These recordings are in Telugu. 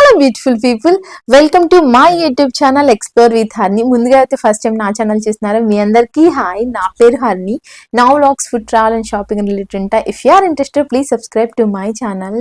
Hello beautiful people, welcome to my YouTube channel explore with Harni. ముందుగా అయితే ఫస్ట్ టైం నా ఛానల్ చూస్తున్నారో మీ అందరికీ హాయ్. నా పేరు హర్ని. నా vlogs, food, travel and shopping related ఉంటాయి. If you are interested please subscribe to my channel.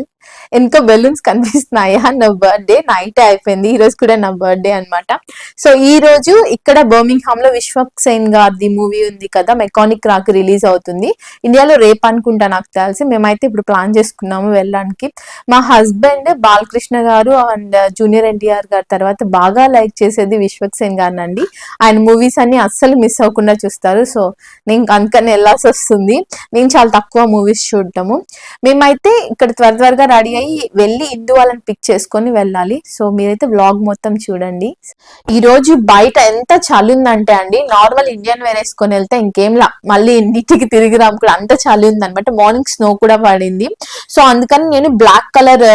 ఇంకా బెలూన్స్ కనిపిస్తున్నాయా? నా బర్త్డే నైట్ అయిపోయింది, ఈ రోజు కూడా నా బర్త్డే అనమాట. సో ఈ రోజు ఇక్కడ బర్మింగ్హామ్ లో విశ్వక్ సేన్ గారిది మూవీ ఉంది కదా, మెకానిక్ రాక్ రిలీజ్ అవుతుంది. ఇండియాలో రేపు అనుకుంటా నాకు తెలిసి. మేమైతే ఇప్పుడు ప్లాన్ చేసుకున్నాము వెళ్ళడానికి. మా హస్బెండ్ బాలకృష్ణ గారు అండ్ జూనియర్ ఎన్టీఆర్ గారి తర్వాత బాగా లైక్ చేసేది విశ్వక్ సేన్ గారిని అండి. ఆయన మూవీస్ అన్ని అస్సలు మిస్ అవ్వకుండా చూస్తారు. సో నేను అందుకని వెళ్ళాల్సి వస్తుంది. నేను చాలా తక్కువ మూవీస్ చూడటము. మేమైతే ఇక్కడ త్వరగా రెడీ అయ్యి వెళ్ళి ఇందు వాళ్ళని పిక్ చేసుకొని వెళ్ళాలి. సో మీరైతే వ్లాగ్ మొత్తం చూడండి. ఈ రోజు బయట ఎంత చలి ఉందంటే అండి, నార్మల్ ఇండియన్ వేర్ వేసుకొని వెళ్తే ఇంకేంలా, మళ్ళీ ఇంటికి తిరిగి రాము కూడా అంత చలి ఉంది అనమాట. మార్నింగ్ స్నో కూడా పడింది. సో అందుకని నేను black colour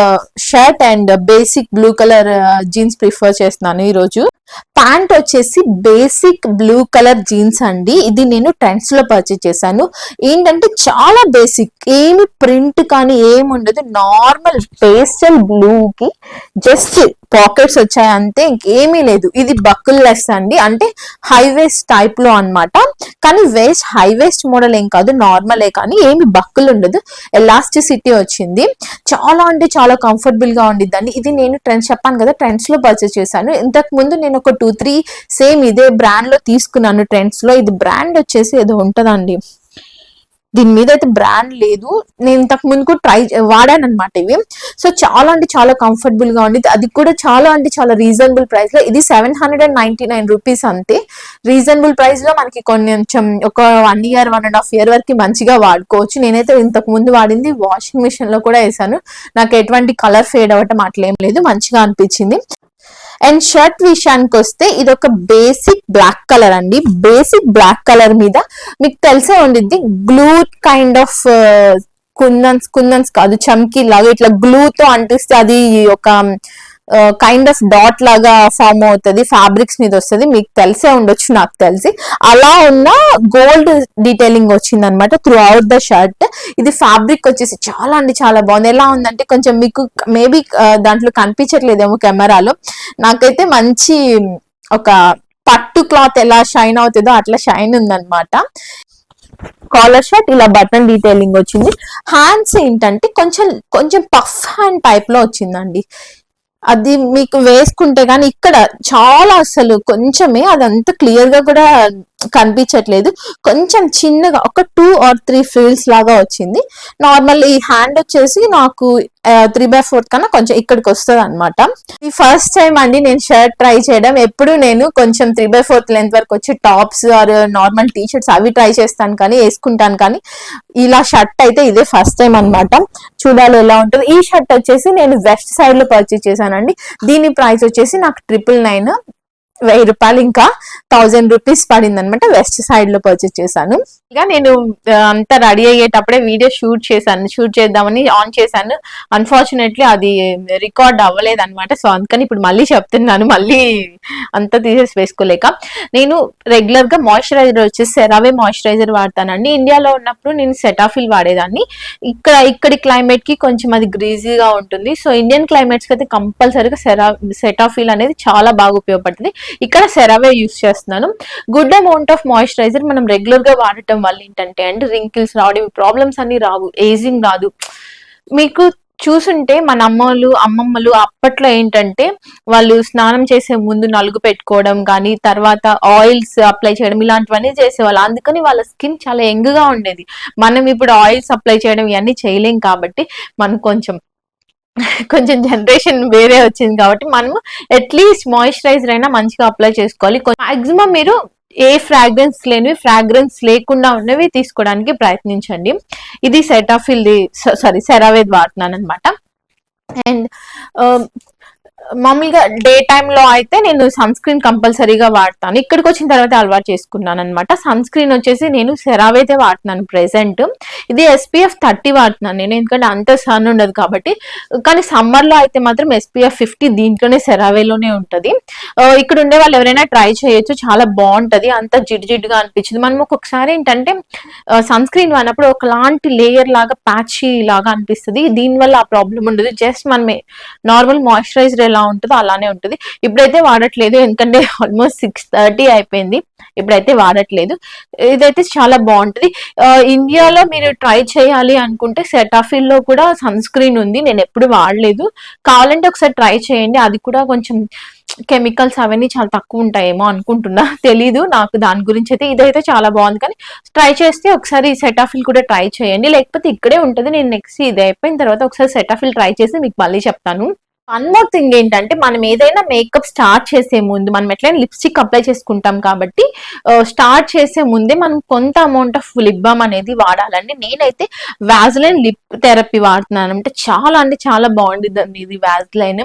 shirt and basic blue colour jeans prefer చేస్తున్నాను ఈ రోజు. ప్యాంట్ వచ్చేసి బేసిక్ బ్లూ కలర్ జీన్స్ అండి. ఇది నేను ట్రెండ్స్ లో పర్చేస్ చేశాను. ఏంటంటే చాలా బేసిక్, ఏమి ప్రింట్ కానీ ఏమి ఉండదు. నార్మల్ పేస్టల్ బ్లూ కి జస్ట్ పాకెట్స్ వచ్చాయి అంతే, ఇంకేమీ లేదు. ఇది బక్కుల్ లెస్ అండి, అంటే హై వేస్ట్ టైప్ లో అనమాట. కానీ వేస్ట్ హై వేస్ట్ మోడల్ ఏం కాదు, నార్మలే, కానీ ఏమి బక్కులు ఉండదు. ఎలాస్టిసిటీ వచ్చింది. చాలా అంటే చాలా కంఫర్టబుల్ గా ఉండిద్దండి. ఇది నేను ట్రెండ్స్ చెప్పాను కదా, ట్రెండ్స్ లో పర్చేస్ చేశాను. ఇంతకు ముందు నేను ఒక 2-3 సేమ్ ఇదే బ్రాండ్ లో తీసుకున్నాను ట్రెండ్స్ లో. ఇది బ్రాండ్ వచ్చేసి ఏదో ఉంటదండి, దీని మీద అయితే బ్రాండ్ లేదు. నేను ఇంతకు ముందు కూడా వాడాను అనమాట ఇవి. సో చాలా అంటే చాలా కంఫర్టబుల్ గా ఉండేది. అది కూడా చాలా అంటే చాలా రీజనబుల్ ప్రైస్ లో. ఇది 799 రూపీస్ అంతే. రీజనబుల్ ప్రైస్ లో మనకి కొంచెం ఒక 1 ఇయర్ 1.5 ఇయర్ వరకు మంచిగా వాడుకోవచ్చు. నేనైతే ఇంతకు ముందు వాడింది వాషింగ్ మిషన్ లో కూడా వేసాను. నాకు ఎటువంటి కలర్ ఫేడ్ అవ్వటం అట్లేం లేదు, మంచిగా అనిపించింది. అండ్ షర్ట్ విషయానికి వస్తే ఇది ఒక బేసిక్ బ్లాక్ కలర్ అండి. బేసిక్ బ్లాక్ కలర్ మీద మీకు తెలిసే ఉండిద్ది, గ్లూ కైండ్ ఆఫ్ కుందన్స్ కాదు, చమ్కీ లాగా ఇట్లా గ్లూతో అంటిస్తే అది ఒక కైండ్ ఆఫ్ డాట్ లాగా ఫామ్ అవుతుంది, ఫ్యాబ్రిక్స్ మీద వస్తుంది. మీకు తెలిసే ఉండొచ్చు, నాకు తెలిసి. అలా ఉన్న గోల్డ్ డీటెయిలింగ్ వచ్చింది అనమాట త్రూ అవుట్ ద షర్ట్. ఇది ఫ్యాబ్రిక్ వచ్చేసి చాలా అంటే చాలా బాగుంది. ఎలా ఉందంటే కొంచెం మీకు మేబీ దాంట్లో కనిపించట్లేదేమో కెమెరాలో, నాకైతే మంచి ఒక పట్టు క్లాత్ ఎలా షైన్ అవుతుందో అట్లా షైన్ ఉందన్నమాట. కాలర్ షర్ట్ ఇలా బటన్ డీటెయిలింగ్ వచ్చింది. హ్యాండ్స్ ఏంటంటే కొంచెం పఫ్ హ్యాండ్ టైప్ లో వచ్చిందండి. అది మీకు వేసుకుంటే గానీ ఇక్కడ చాలా అసలు కొంచెమే, అదంతా క్లియర్ గా కూడా కనిపించట్లేదు. కొంచెం చిన్నగా ఒక 2 or 3 ఫ్రిల్స్ లాగా వచ్చింది. నార్మల్ ఈ హ్యాండ్ వచ్చేసి నాకు 3/4 కన్నా కొంచెం ఇక్కడికి వస్తుంది అనమాట. ఈ ఫస్ట్ టైం అండి నేను షర్ట్ ట్రై చేయడం. ఎప్పుడు నేను కొంచెం 3/4 లెంత్ వరకు వచ్చి tops or normal T shirts అవి ట్రై చేస్తాను కానీ వేసుకుంటాను, కానీ ఇలా షర్ట్ అయితే ఇదే ఫస్ట్ టైం అనమాట. చూడాలి ఎలా ఉంటుంది. ఈ షర్ట్ వచ్చేసి నేను వెస్ట్ సైడ్ లో పర్చేస్ చేశానండి. దీని ప్రైస్ వచ్చేసి నాకు 999, 1000 రూపాయలు, ఇంకా 1000 రూపీస్ పడింది అనమాట. వెస్ట్ సైడ్ లో పర్చేస్ చేశాను. ఇక నేను అంతా రెడీ అయ్యేటప్పుడే వీడియో షూట్ చేద్దామని ఆన్ చేశాను. అన్ఫార్చునేట్లీ అది రికార్డ్ అవ్వలేదు అనమాట. సో అందుకని ఇప్పుడు మళ్ళీ చెప్తున్నాను, మళ్ళీ అంతా తీసేసి వేసుకోలేక. నేను రెగ్యులర్ గా మాయిశ్చరైజర్ వచ్చేసి సెరావే మాయిశ్చరైజర్ వాడతానండి. ఇండియాలో ఉన్నప్పుడు నేను సెటాఫిల్ వాడేదాన్ని. ఇక్కడి క్లైమేట్ కి కొంచెం అది గ్రీజీగా ఉంటుంది. సో ఇండియన్ క్లైమేట్స్ కి అయితే కంపల్సరీగా సెటాఫిల్ అనేది చాలా బాగా ఉపయోగపడుతుంది. ఇక్కడ సెరావే యూస్ చేస్తున్నాను. గుడ్ అమౌంట్ ఆఫ్ మాయిశ్చరైజర్ మనం రెగ్యులర్ గా వాడటం వల్ల ఏంటంటే అండ్ రింకిల్స్ రావడం, ప్రాబ్లమ్స్ అన్ని రావు, ఏజింగ్ రాదు. మీకు చూసుంటే మన అమ్మమ్మలు అప్పట్లో ఏంటంటే వాళ్ళు స్నానం చేసే ముందు నలుగు పెట్టుకోవడం కానీ, తర్వాత ఆయిల్స్ అప్లై చేయడం, ఇలాంటివన్నీ చేసేవాళ్ళు. అందుకని వాళ్ళ స్కిన్ చాలా యంగ్ గా ఉండేది. మనం ఇప్పుడు ఆయిల్స్ అప్లై చేయడం ఇవన్నీ చేయలేం కాబట్టి మనం కొంచెం జనరేషన్ వేరే వచ్చింది కాబట్టి మనము అట్లీస్ట్ మాయిశ్చరైజర్ అయినా మంచిగా అప్లై చేసుకోవాలి. మాక్సిమం మీరు ఏ ఫ్రాగ్రెన్స్ లేకుండా ఉన్నవి తీసుకోవడానికి ప్రయత్నించండి. ఇది సెరావే వాడుతున్నాను అనమాట. అండ్ మామూలుగా డే టైమ్ లో అయితే నేను సన్ స్క్రీన్ కంపల్సరీగా వాడతాను. ఇక్కడికి వచ్చిన తర్వాత అలవాటు చేసుకున్నాను అనమాట. సన్ స్క్రీన్ వచ్చేసి నేను సెరావే అయితే వాడుతున్నాను ప్రెసెంట్. ఇది SPF 30 వాడుతున్నాను నేను, ఎందుకంటే అంత సన్ ఉండదు కాబట్టి. కానీ సమ్మర్ లో అయితే మాత్రం SPF 50 దీంట్లోనే సెరావేలోనే ఉంటది. ఇక్కడ ఉండే వాళ్ళు ఎవరైనా ట్రై చేయొచ్చు, చాలా బాగుంటది. అంత జిడ్డుగా అనిపించింది. మనం ఒక్కొక్కసారి ఏంటంటే సన్ స్క్రీన్ వాడినప్పుడు ఒకలాంటి లేయర్ లాగా ప్యాచీ లాగా అనిపిస్తుంది. దీనివల్ల ఆ ప్రాబ్లం ఉండదు. జస్ట్ మనమే నార్మల్ మాయిశ్చరైజర్ ఎలా ఎలా ఉంటుందో అలానే ఉంటుంది. ఇప్పుడైతే వాడట్లేదు, ఎందుకంటే ఆల్మోస్ట్ 6:30 అయిపోయింది. ఇప్పుడైతే వాడట్లేదు. ఇదైతే చాలా బాగుంటది. ఇండియాలో మీరు ట్రై చేయాలి అనుకుంటే సెటాఫిల్ లో కూడా సన్ స్క్రీన్ ఉంది, నేను ఎప్పుడు వాడలేదు. కావాలంటే ఒకసారి ట్రై చేయండి. అది కూడా కొంచెం కెమికల్స్ అవన్నీ చాలా తక్కువ ఉంటాయేమో అనుకుంటున్నా, తెలీదు నాకు దాని గురించి అయితే. ఇదైతే చాలా బాగుంది, కానీ ట్రై చేస్తే ఒకసారి సెటాఫిల్ కూడా ట్రై చేయండి, లేకపోతే ఇక్కడే ఉంటుంది. నేను నెక్స్ట్ ఇది అయిపోయిన తర్వాత ఒకసారి సెటాఫిల్ ట్రై చేసి మీకు మళ్ళీ చెప్తాను. వన్ మోర్ థింగ్ ఏంటంటే, మనం ఏదైనా మేకప్ స్టార్ట్ చేసే ముందు, మనం ఎట్లయినా లిప్స్టిక్ అప్లై చేసుకుంటాం కాబట్టి స్టార్ట్ చేసే ముందే మనం కొంత అమౌంట్ ఆఫ్ లిప్ బామ్ అనేది వాడాలండి. నేనైతే వాజ్లైన్ లిప్ థెరపీ వాడుతున్నాను, అంటే చాలా బాగుంటుందండి ఇది వాజ్లైన్.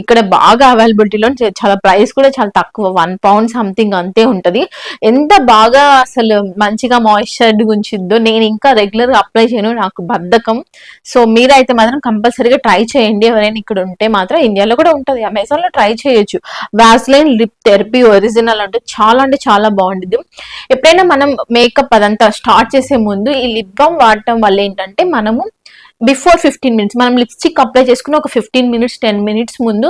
ఇక్కడ బాగా అవైలబిలిటీలో, చాలా ప్రైస్ కూడా చాలా తక్కువ, £1 సంథింగ్ అంతే ఉంటది. ఎంత బాగా అసలు మంచిగా మాయిశ్చర్డ్ ఉంచిద్దో. నేను ఇంకా రెగ్యులర్ గా అప్లై చేయను, నాకు బద్ధకం. సో మీరైతే మాత్రం కంపల్సరీగా ట్రై చేయండి, ఎవరైనా ఇక్కడ ఉంటే మాత్రం. ఇండియాలో కూడా ఉంటది, అమెజాన్ లో ట్రై చేయొచ్చు. వాజ్లైన్ లిప్ థెరపీ ఒరిజినల్ అంటే చాలా బాగుంటుంది. ఎప్పుడైనా మనం మేకప్ అదంతా స్టార్ట్ చేసే ముందు ఈ లిప్ బామ్ వాడటం వల్ల ఏంటంటే, మనము బిఫోర్ 15 minutes మనం లిప్స్టిక్ అప్లై చేసుకుని ఒక 15 minutes 10 minutes ముందు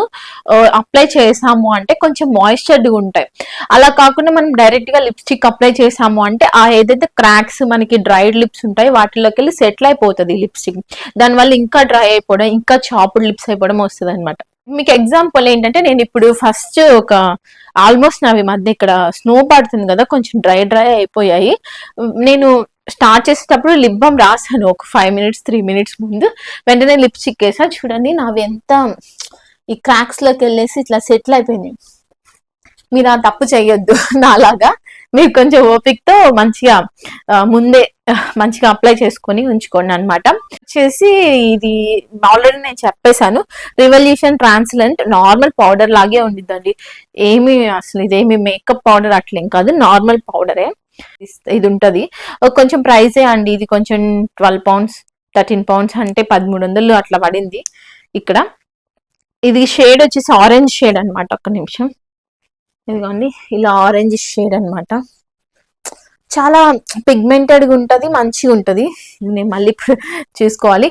అప్లై చేసాము అంటే కొంచెం మాయిశ్చర్డ్గా ఉంటాయి. అలా కాకుండా మనం డైరెక్ట్ గా లిప్స్టిక్ అప్లై చేసాము అంటే ఆ ఏదైతే క్రాక్స్ మనకి డ్రైడ్ లిప్స్ ఉంటాయి వాటిలోకి వెళ్ళి సెటిల్ అయిపోతుంది లిప్స్టిక్. దానివల్ల ఇంకా డ్రై అయిపోవడం, ఇంకా చాపుడ్ లిప్స్ అయిపోవడం వస్తుంది అనమాట. మీకు ఎగ్జాంపుల్ ఏంటంటే, నేను ఇప్పుడు ఫస్ట్ ఒక ఆల్మోస్ట్ నావి మధ్య ఇక్కడ స్నో పడుతుంది కదా, కొంచెం డ్రై అయిపోయాయి. నేను స్టార్ట్ చేసేటప్పుడు లిప్ బామ్ రాసాను ఒక 5 minutes 3 minutes ముందు, వెంటనే లిప్స్టిక్ వేసా. చూడండి నావి ఎంత ఈ క్రాక్స్ లోకి వెళ్ళేసి ఇట్లా సెటిల్ అయిపోయింది. మీరు ఆ తప్పు చేయొద్దు నాలాగా. మీరు కొంచెం ఓపికతో మంచిగా ముందే మంచిగా అప్లై చేసుకొని ఉంచుకోండి అనమాట. వచ్చేసి ఇది ఆల్రెడీ నేను చెప్పేశాను, రివల్యూషన్ ట్రాన్స్లెంట్ నార్మల్ పౌడర్ లాగే ఉండిద్దండి. ఏమి అసలు ఇదేమి మేకప్ పౌడర్ అట్లేం కాదు, నార్మల్ పౌడరే ఇది ఉంటది. కొంచెం ప్రైజే అండి, ఇది కొంచెం £12 £13 అంటే 1300 అట్లా పడింది ఇక్కడ. ఇది షేడ్ వచ్చేసి ఆరెంజ్ షేడ్ అనమాట. ఒక్క నిమిషం, ఇదిగోండి ఇలా ఆరెంజ్ షేడ్ అనమాట. చాలా పిగ్మెంటెడ్ గా ఉంటది, మంచిగా ఉంటది. నేను మళ్ళీ చూసుకోవాలి.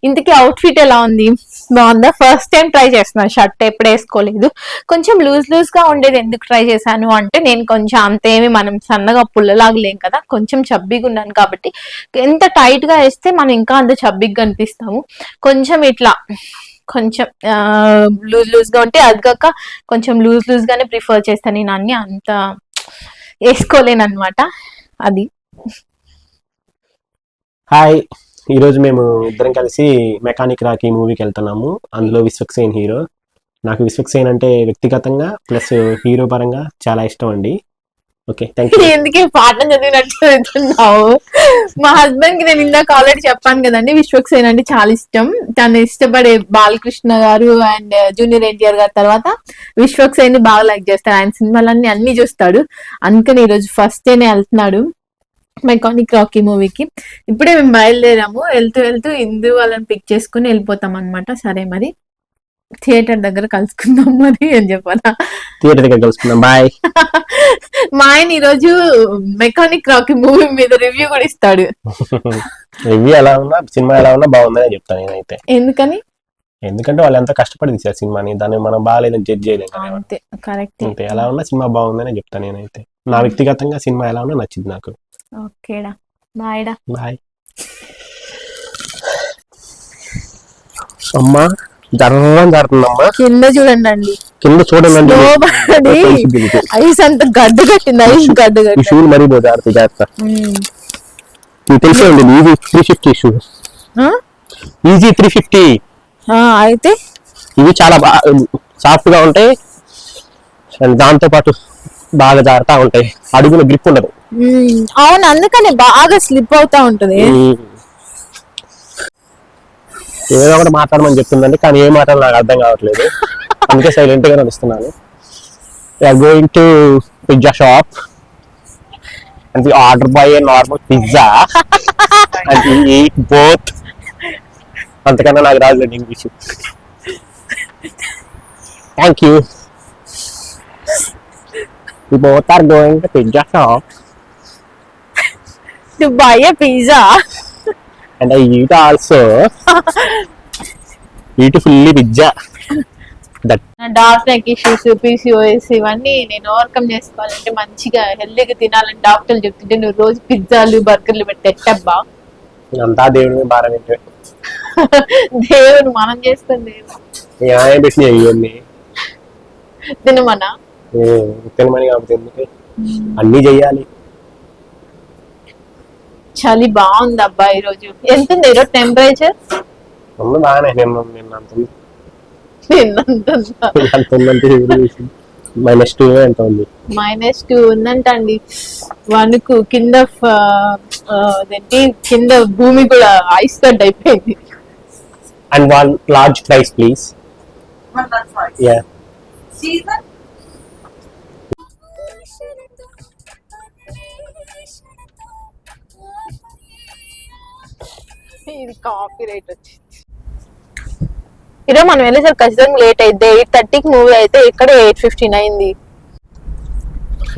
ఇంతకీ అవుట్ఫిట్ ఎలా ఉంది, బాగుందా? ఫస్ట్ టైం ట్రై చేస్తున్నాను, షర్ట్ ఎప్పుడు వేసుకోలేదు. కొంచెం లూజ్ గా ఉండేది. ఎందుకు ట్రై చేశాను అంటే, నేను కొంచెం అంతేమి మనం సన్నగా పుల్లలాగలేం కదా, కొంచెం చబ్బిగా ఉన్నాను కాబట్టి ఎంత టైట్ గా వేస్తే మనం ఇంకా అంత చబ్బిగా అనిపిస్తాము. కొంచెం ఇట్లా కొంచెం లూజ్ గా ఉంటే, అది కాక కొంచెం లూజ్ గానే ప్రిఫర్ చేస్తాను నేను, అన్ని అంత వేసుకోలేను అనమాట. అది హాయ్, ఈరోజు మేము ఇద్దరం కలిసి మెకానిక్ రాకీ మూవీకి వెళ్తున్నాము. అందులో విశ్వక్సేన్ హీరో. నాకు విశ్వక్సేన్ అంటే వ్యక్తిగతంగా ప్లస్ హీరో పరంగా చాలా ఇష్టం అండి. Okay, thank you. ఎందుకే పాఠం చదివినట్టు చదువుతున్నావు? మా హస్బెండ్ కి నేను ఇందాక ఆల్రెడీ చెప్పాను కదండి, విశ్వక్సేన్ అంటే చాలా ఇష్టం. తను ఇష్టపడే బాలకృష్ణ గారు అండ్ జూనియర్ ఎన్టీఆర్ గారి తర్వాత విశ్వక్సేన్ ని బాగా లైక్ చేస్తాడు. ఆయన సినిమాలన్నీ అన్ని చూస్తాడు. అందుకని ఈరోజు ఫస్ట్ డేనే వెళ్తున్నాడు మెకానిక్ రాకీ మూవీకి. ఇప్పుడే మేము బయలుదేరాము. వెళ్తూ ఇందు వాళ్ళని పిక్ చేసుకుని వెళ్ళిపోతాం అనమాట. సరే మరి థియేటర్ దగ్గర కలుసుకుందాం మరి అని చెప్పాలా? థియేటర్ దగ్గర కలుసుకుందాం, బాయ్. మా ఆయన ఈరోజు మెకానిక్ రాకీ మూవీ మీద రివ్యూ కూడా ఇస్తాడు. రివ్యూ ఎలా ఉన్నా, సినిమా ఎలా ఉన్నా బాగుందని చెప్తాను నేనైతే. ఎందుకని? ఎందుకంటే వాళ్ళు ఎంత కష్టపడి తీశారు సినిమాని, దాన్ని మనం బాగాలేదని జడ్జ్ చేయలేం కదా. అంతే, కరెక్ట్. అంతే, ఎలా ఉన్నా సినిమా బాగుందని చెప్తాను నేనైతే. నా వ్యక్తిగతంగా సినిమా ఎలా ఉన్నా నచ్చింది నాకు. ఓకేడా, బాయ్ డా. బాయ్. అమ్మా జరుగుతుందమ్మా, కింద చూడండి, కింద చూడండి. ఐస్ అంత గడ్డ కట్టింది, ఐస్ గడ్డ కట్టి. షూ మరీ జాగ్రత్త జాగ్రత్త. మీకు తెలిసేయండి ఈజీ 350 షూ, ఈజీ 350. అయితే ఇవి చాలా బాగా సాఫ్ట్ గా ఉంటాయి అండ్ దాంతో పాటు బాగా జాగ్రత్తగా ఉంటాయి, అడుగున గ్రిప్ ఉండదు. అవును, అందుకని బాగా స్లిప్ అవుతా ఉంటది. ఏదో ఒకటి మాట్లాడమని చెప్తుందండి, కానీ ఏ మాటలు నాకు అర్థం కావట్లేదు, అందుకే సైలెంట్ గా నడుస్తున్నాను. We are going to pizza shop and we order buy a normal pizza and we eat both. అంతకన్నా నాకు రాదులేండి English. Thank you. We both are going to pizza shop to buy a pizza and I eat also. Eat fully pizza. That dark neck issues, PCOS ఇవన్నీ నేను ఓవర్కమ్ చేసుకోవాలంటే మంచిగా హెల్దీగా తినాలని డాక్టర్లు చెప్తుంటే నువ్వు రోజు పిజ్జాలు బర్గర్లు పెట్టి ఎట్టబ్బా. అంతా దేవుడి భారం ఏంటి దేవుడు మనం చేస్తుంది పెట్టినాయి ఇవన్నీ తినమనా తినమని కాబట్టి ఎందుకు అన్ని చెయ్యాలి. చలి బాగుంది అబ్బా ఈరోజు. ఎంత ఉంది ఈరోజు టెంపరేచర్? బాగానే నిన్న అంత -2 ఎంత ఉంది. -2 ఉందంటండి. వణుకు కింద అదేంటి కింద భూమి కూడా ఐస్ కట్ అయిపోయింది. And 1 large fries please. Yeah. Season. ఇది కాపీ రైట్ వచ్చింది. ఈరోజు మనం వెళ్ళేసరికి ఖచ్చితంగా లేట్ అయితే 8:30కి మూవీ అయితే ఇక్కడ 8:15 అయింది.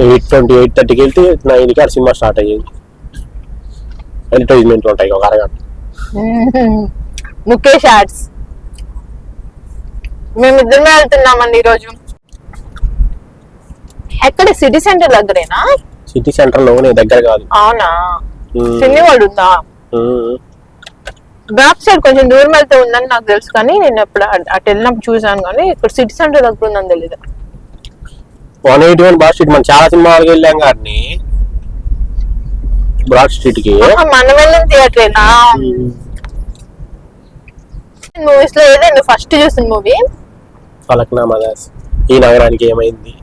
8:20 8:30కి వెళ్తే 9కి ఆ సినిమా స్టార్ట్ అయ్యేది. అడ్వర్టైజ్మెంట్లు ఉంటాయి ఒక అరగంట. ముఖేష్ యాడ్స్. మేమిద్దరమే వెళ్తున్నామండి ఈరోజు. ఎక్కడ సిటీ సెంటర్ దగ్గరేనా? సిటీ సెంటర్ లోనే, దగ్గర కాదు. అవునా? సినీ వరల్డ్ ఉందా? బ్యాక్ సైడ్ కొంచెం దూరం వెళ్తే ఉందని నాకు తెలుసు, కానీ నేను ఎప్పుడు అటు వెళ్ళినప్పుడు చూసాను, కానీ ఇక్కడ సిటీ సెంటర్ దగ్గర ఉందని తెలీదు. 181 బ్రాడ్ స్ట్రీట్ మనం చాలా సినిమాలకు వెళ్ళాం కానీ బ్రాడ్ స్ట్రీట్ కి మనం వెళ్ళిన థియేటరేనా? మూవీస్ లో ఏదైనా ఫస్ట్ చూసిన మూవీ ఫలక్నామా దాస్. ఈ నగరానికి ఏమైంది?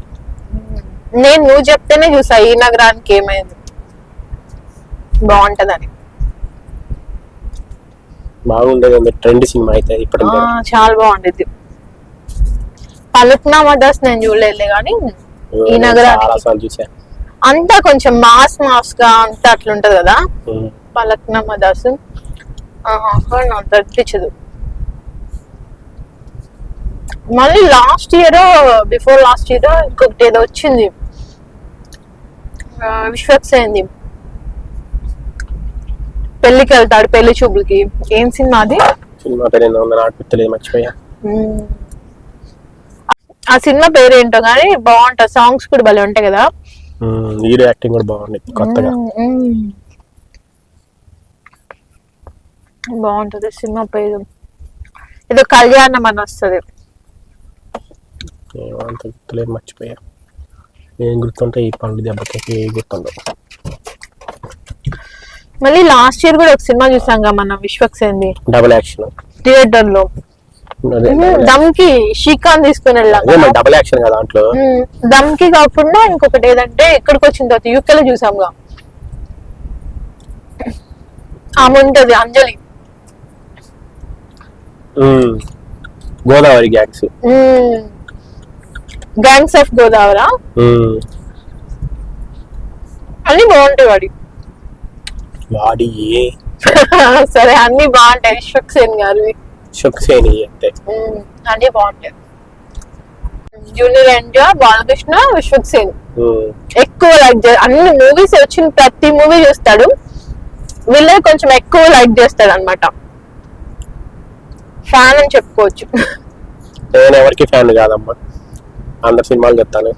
నువ్వు చెప్తేనే చూసా ఈ నగరానికి ఏమైంది. బాగుంటదని. బాగుండేది, ట్రెండ్ సినిమా అయితే ఇప్పుడు చాలా బాగుండేది. ఫలక్నామా దాస్ నేను చూడలేదు కానీ ఈ నగరానికి చూసా. అంతా కొంచెం మాస్ గా అంతా అట్లుంటది కదా. ఫలక్నామా దాస్ నాకు తగ్గించదు. మళ్ళీ last year before last year ఇంకొకటి ఏదో వచ్చింది, విశ్వక్సేన్ది. పెళ్లికి వెళ్తాడు, పెళ్లి చూపులకి. ఏం సినిమా అది? సినిమా పేరు మర్చిపోయా. ఆ సినిమా పేరు ఏంటో కానీ బాగుంటది. సాంగ్స్ కూడా భలే ఉంటాయి కదా. హీరో యాక్టింగ్ కూడా బాగుంది, కొత్తగా బాగుంటది. సినిమా పేరు ఏదో కళ్యాణం అని వస్తుంది. ఏమంత గుర్తులేదు, మర్చిపోయా. ఏం గుర్తుంటే ఈ పండు దెబ్బకి ఏం గుర్తుండవు. మళ్ళీ లాస్ట్ ఇయర్ కూడా ఒక సినిమా చూసాం మనం, విశ్వక్సేన్ది, డబుల్ యాక్షన్ థియేటర్ లో. దమ్కి శ్రీకాంత్ తీసుకుని వెళ్ళాం. డబుల్ యాక్షన్ కదా దాంట్లో. దమ్కి కాకుండా ఇంకొకటి ఏదంటే ఇక్కడికి వచ్చిన తర్వాత యూకే లో చూసాంగా, ఆమె ఉంటది అంజలి. Godavari gangs of Godavari. అన్ని బాగుంటాయి వాడి సరే అన్ని బాగుంటాయి. విశ్వక్సేన్ గారివి అన్ని బాగుంటాయి. జూనియర్ ఎన్టీఆర్, బాలకృష్ణ, విశ్వక్సేన్ ఎక్కువ లైక్ అన్ని మూవీస్ వచ్చిన ప్రతి మూవీ చూస్తాడు. వీళ్ళే కొంచెం ఎక్కువ లైక్ చేస్తాడు అనమాట. ఫ్యాన్ అని చెప్పుకోవచ్చు. నేను ఎవరికి ఫ్యాన్ కాదమ్మా, అందరు సినిమాలు చెప్తాను.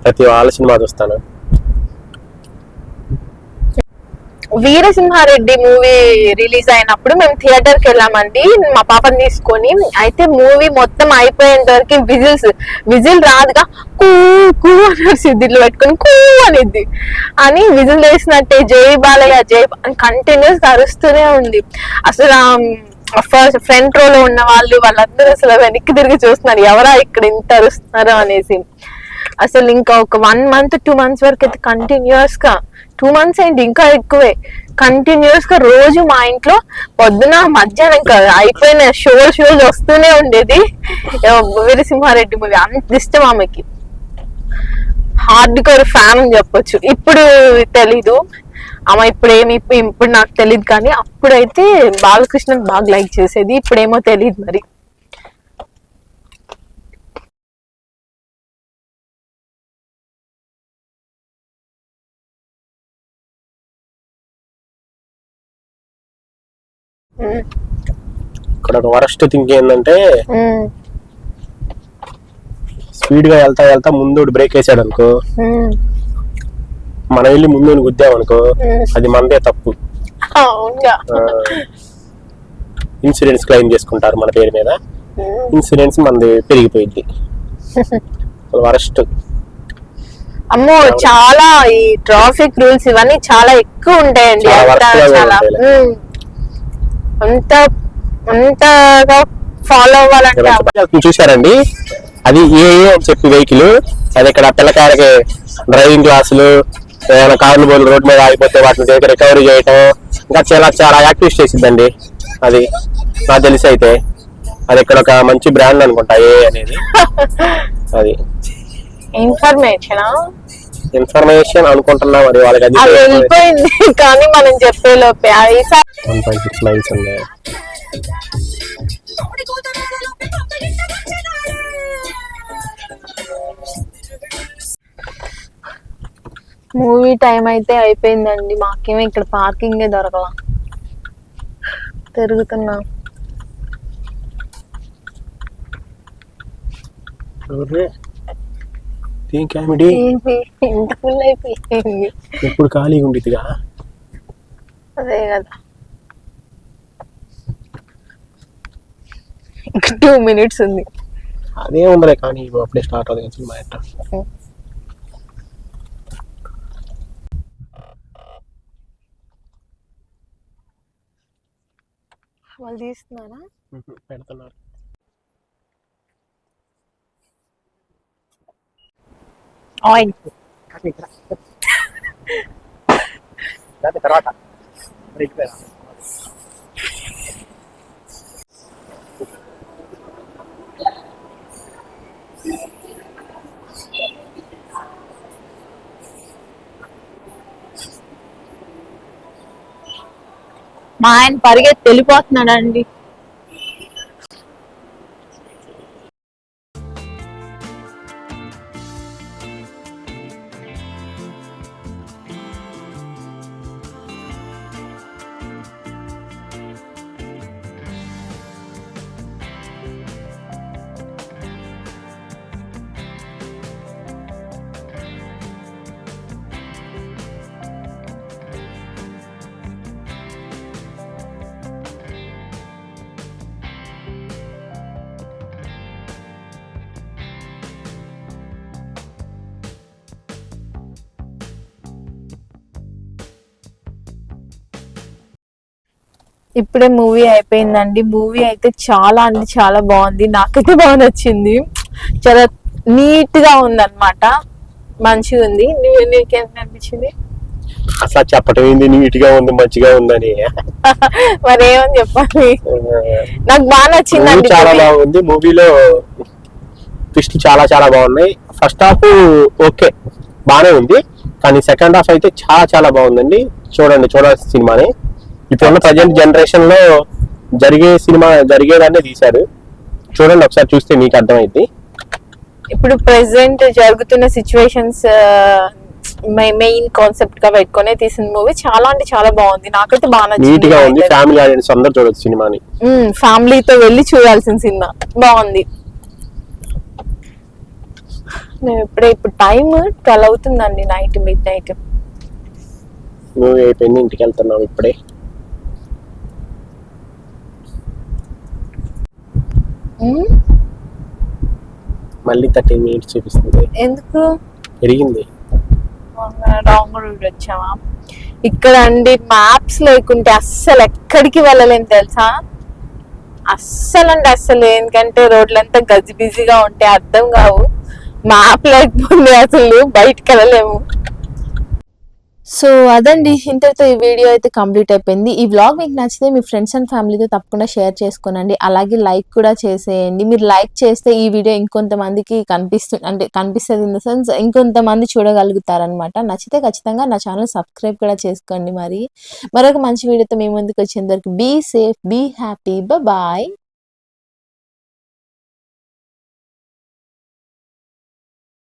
ప్రతి వాళ్ళ సినిమా చూస్తాను. వీరసింహారెడ్డి మూవీ రిలీజ్ అయినప్పుడు మేము థియేటర్ కి వెళ్ళామండి, మా పాపని తీసుకొని. అయితే మూవీ మొత్తం అయిపోయేంత వరకు విజిల్ రాదుగా, కూ కూ అని సిద్ధిలో పెట్టుకొని కూ అనిద్ది అని విజిల్ వేసినట్టే జై బాలయ్య జై కంటిన్యూస్ అరుస్తూనే ఉంది. అసలు ఫస్ట్ ఫ్రంట్ రోలో ఉన్న వాళ్ళందరూ అసలు వెనక్కి తిరిగి చూస్తున్నారు, ఎవరా ఇక్కడ ఇంత అరుస్తున్నారు అనేసి. అసలు ఇంకా ఒక 1 month 2 months వరకు అయితే కంటిన్యూస్ గా, 2 months ఏంటి ఇంకా ఎక్కువే, కంటిన్యూస్ గా రోజు మా ఇంట్లో పొద్దున మధ్యాహ్నం అయిపోయిన షోస్ వస్తూనే ఉండేది. వీరసింహారెడ్డి మూవీ అంత ఇష్టం ఆమెకి, హార్డ్ కోర్ ఫ్యాన్ అని చెప్పొచ్చు. ఇప్పుడు తెలీదు ఆమె, ఇప్పుడు నాకు తెలియదు, కానీ అప్పుడైతే బాలకృష్ణ బాగా లైక్ చేసేది. ఇప్పుడేమో తెలియదు మరి. ఇక్కడ ఒక వరస్ట్ థింక్ ఏంటంటే స్పీడ్ గా వెళ్తా ముందు బ్రేక్ వేసాడు అనుకో, మనం వెళ్ళి ముందు గుద్దామనుకో అది మనదే తప్పు. ఇన్సూరెన్స్ క్లెయిమ్ చేసుకుంటారు మన పేరు మీద, ఇన్సూరెన్స్ మనది పెరిగిపోయింది. వరస్ట్. అమ్మో చాలా ఈ ట్రాఫిక్ రూల్స్ ఇవన్నీ చాలా ఎక్కువ ఉంటాయండి. అంతగా ఫాలో అవ్వాలంటే చూసారండి, అది ఏ అని చెప్పి వెహికల్ అది ఇక్కడ పిల్లకాయలకి డ్రైవింగ్ క్లాసులు, ఏదైనా కార్లు బోర్లు రోడ్డు మీద ఆగిపోతే వాటిని దగ్గర రికవరీ చేయటం, ఇంకా చాలా యాక్టివిటీస్ చేసిందండి. అది నాకు తెలిసి అయితే అది ఇక్కడ ఒక మంచి బ్రాండ్ అనుకుంటా ఏ అనేది. అది ఇన్ఫర్మేషన్ అనుకుంటున్నా, మరి వాళ్ళకి అది వెళ్ళిపోయింది కానీ మనం చెప్పే లోపే 1.6 మైల్స్ ఉన్నాయి. మూవీ టైం అయితే అయిపోయిందండి. మాకేమో ఇక్కడ పార్కింగ్ దొరకలా, తిరుగుతున్నా. ఇంత ఫుల్ అయిపోయింది. ఎప్పుడు ఖాళీగా ఉండిద్దిగా. అదే కదా, ఇంకా 2 minutes ఉంది. అదే ఉందలే, కానీ అప్పుడే స్టార్ట్ అవుతుంది సినిమా. ఎట్ట వాళ్ళు తీస్తున్నారా? పెడుతున్నారు. ఆయిల్ తర్వాత మా ఆయన పరిగెత్తి వెళ్ళిపోతున్నాడండి. ఇప్పుడే మూవీ అయిపోయిందండి. మూవీ అయితే చాలా అంటే చాలా బాగుంది, నాకైతే బాగా నచ్చింది. చాలా నీట్ గా ఉంది అనమాట, మంచిగా ఉంది. నీకేం అనిపించింది? అసలు చెప్పటం ఏంది నీట్ గా ఉంది మంచిగా ఉందని. మరి ఏమని చెప్పాలి, నాకు బాగా నచ్చింది. చాలా బాగుంది. మూవీలో ట్విస్ట్ చాలా బాగున్నాయి. ఫస్ట్ హాఫ్ ఓకే బానే ఉంది, కానీ సెకండ్ హాఫ్ అయితే చాలా బాగుందండి. చూడాల్సిన సినిమాని. ఇప్పుడున్న ప్రజెంట్ జనరేషన్ లో జరిగేదాన్ని తీశారు. చూడండి ఒకసారి, చూస్తే మీకు అర్థమైంది. ఇప్పుడు ప్రెసెంట్ జరుగుతున్న సిచ్యువేషన్స్ మెయిన్ కాన్సెప్ట్ గా పెట్టుకునే తీసిన మూవీ చాలా అంటే చాలా బాగుంది. నాకైతే బాగా నచ్చింది. నీట్ గా ఉంది. ఫ్యామిలీ ఆడియన్స్ అందరూ చూడొచ్చు సినిమాని. ఫ్యామిలీతో వెళ్ళి చూడాల్సిన సినిమా, బాగుంది. మేము ఇప్పుడు టైం 12 అవుతుందండి, మిడ్ నైట్. మూవీ అయిపోయింది, ఇంటికి వెళ్తున్నాం ఇప్పుడే. మళ్ళీ 13 minutes చూపిస్తుంది. ఎందుకు పెరిగింది? రాంగ్ రూట్ వచ్చామా? ఇక్కడ అండి మ్యాప్స్ లేకుంటే అస్సలు ఎక్కడికి వెళ్ళలేము తెలుసా, అస్సలు అంటే అస్సలు. ఎందుకంటే రోడ్లంతా గజిబిజిగా ఉంటే అర్థం కావు, మ్యాప్ లేకపోతే అసలు బయటకు వెళ్ళలేము. సో అదండి, ఇంతటితో ఈ వీడియో అయితే కంప్లీట్ అయిపోయింది. ఈ వ్లాగ్ మీకు నచ్చితే మీ ఫ్రెండ్స్ అండ్ ఫ్యామిలీతో తప్పకుండా షేర్ చేసుకోనండి. అలాగే లైక్ కూడా చేసేయండి. మీరు లైక్ చేస్తే ఈ వీడియో ఇంకొంతమందికి కనిపిస్తుంది ఇన్ ద సెన్స్ ఇంకొంతమంది చూడగలుగుతారనమాట. నచ్చితే ఖచ్చితంగా నా ఛానల్ సబ్స్క్రైబ్ కూడా చేసుకోండి. మరి మరొక మంచి వీడియోతో మీ ముందుకు వచ్చేంతవరకు be safe, be happy, bye.